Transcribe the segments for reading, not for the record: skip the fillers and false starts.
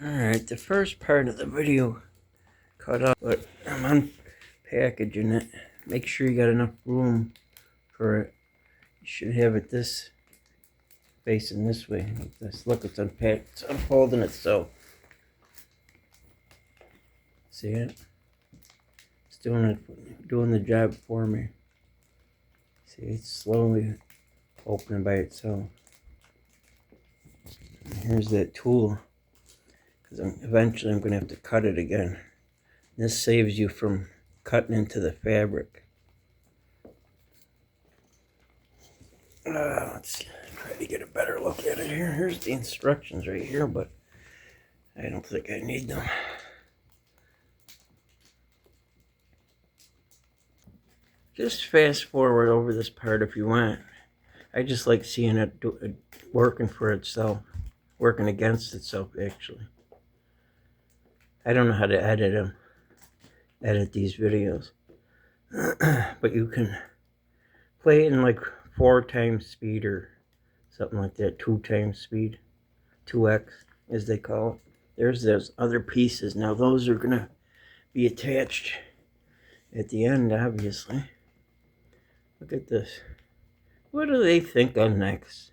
Alright, the first part of the video cut up, but I'm unpackaging it. Make sure you got enough room for it. You should have it this facing this way. Like this. Look, it's unpacked. It's unfolding itself. See it? It's doing the job for me. See, it's slowly opening by itself. And here's that tool. Because eventually I'm going to have to cut it again. This saves you from cutting into the fabric. Let's try to get a better look at it here. Here's the instructions right here, but I don't think I need them. Just fast forward over this part if you want. I just like seeing it working for itself. Working against itself, actually. I don't know how to edit these videos. But you can play it in like 4 times speed or something like that. 2 times speed. 2x, as they call it. There's those other pieces. Now those are going to be attached at the end, obviously. Look at this. What do they think on next?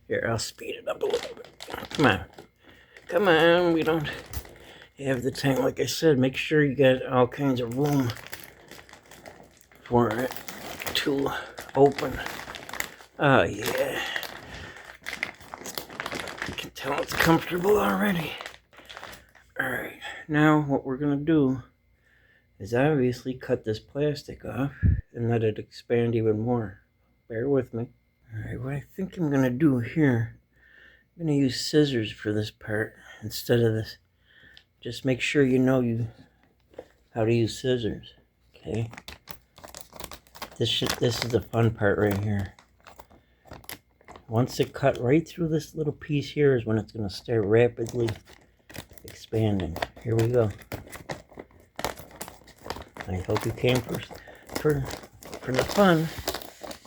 Here, I'll speed it up a little bit. Come on. Come on, we don't have the time. Like I said, make sure you got all kinds of room for it to open. Oh, yeah. You can tell it's comfortable already. Alright, now what we're going to do is obviously cut this plastic off and let it expand even more. Bear with me. Alright, what I think I'm going to do here, I'm going to use scissors for this part instead of this. Just make sure you know how to use scissors. Okay? This is the fun part right here. Once it cut right through this little piece here is when it's going to start rapidly expanding. Here we go. I hope you came for the fun.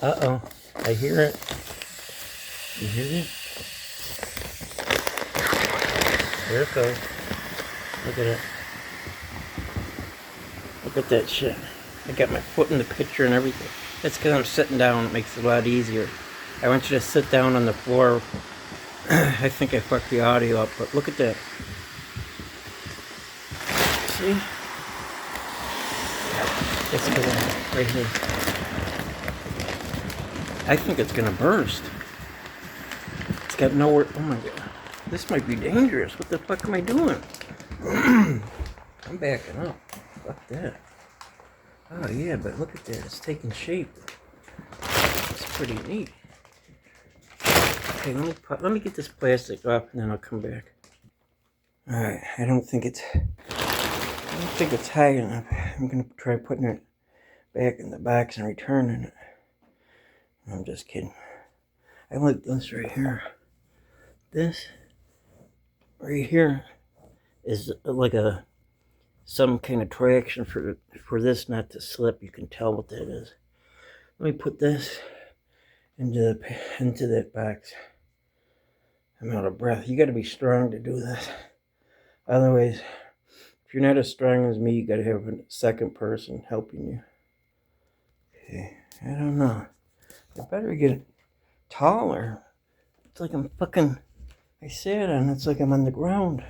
Uh-oh. I hear it. You hear it? There it goes. Look at it. Look at that shit. I got my foot in the picture and everything. That's because I'm sitting down. It makes it a lot easier. I want you to sit down on the floor. I think I fucked the audio up, but look at that. See? It's gonna, right here. I think it's gonna burst. It's got nowhere. Oh my god. This might be dangerous. What the fuck am I doing? I'm backing up. Fuck that. Oh yeah, but look at that. It's taking shape. It's pretty neat. Okay, let me get this plastic off and then I'll come back. Alright, I don't think it's high enough. I'm gonna try putting it back in the box and returning it. I'm just kidding. I like this right here. This right here is like some kind of traction for this not to slip. You can tell what that is. Let me put this into that box. I'm out of breath. You got to be strong to do this. Otherwise, if you're not as strong as me, you got to have a second person helping you. Okay, I don't know. I better get taller. It's like I'm fucking. I sat on it. It's like I'm on the ground.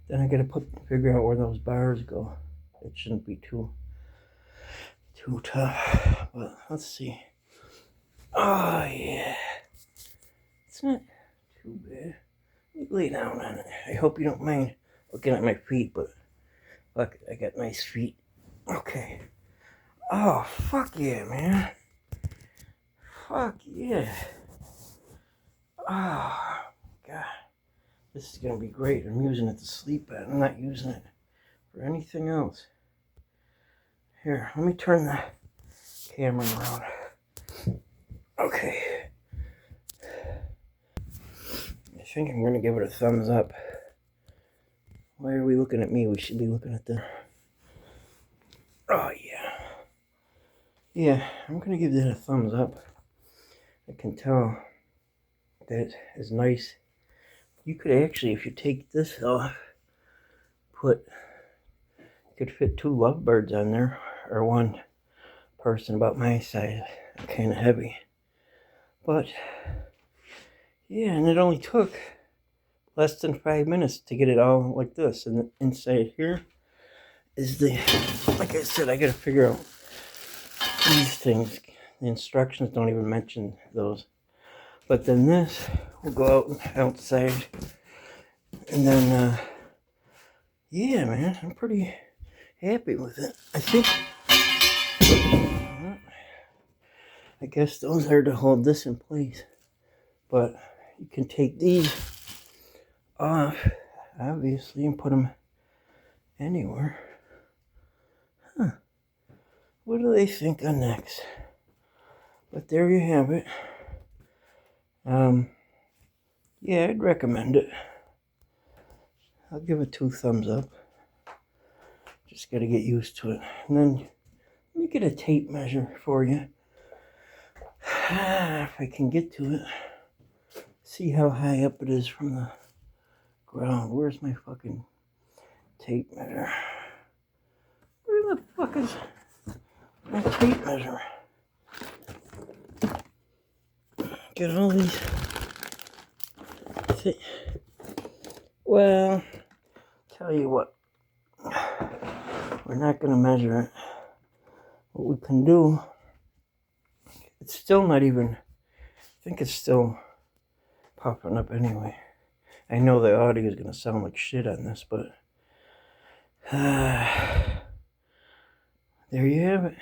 Then I gotta figure out where those bars go. It shouldn't be too tough. But let's see. Oh yeah. It's not too bad. Let me lay down on it. I hope you don't mind looking at my feet, but look, I got nice feet. Okay. Oh fuck yeah, man. Fuck yeah. Oh god. This is going to be great. I'm using it to sleep at. I'm not using it for anything else. Here, let me turn the camera around. Okay. I think I'm going to give it a thumbs up. Why are we looking at me? We should be looking at the... Oh, yeah. Yeah, I'm going to give that a thumbs up. I can tell that is nice you could actually, if you take this off, you could fit 2 lovebirds on there, or 1 person about my size. Kind of heavy. But, yeah, and it only took less than 5 minutes to get it all like this. And inside here is the, like I said, I gotta figure out these things. The instructions don't even mention those. But then this will go outside. And then, yeah, man, I'm pretty happy with it. I guess those are to hold this in place. But you can take these off, obviously, and put them anywhere. Huh. What do they think of next? But there you have it. Yeah, I'd recommend it. I'll give it 2 thumbs up. Just gotta get used to it. And then let me get a tape measure for you. If I can get to it. See how high up it is from the ground. Where's my fucking tape measure? Where the fuck is my tape measure? Get all these. Well, tell you what. We're not gonna measure it. What we can do, it's still not even, I think it's still popping up anyway. I know the audio is gonna sound like shit on this, but there you have it.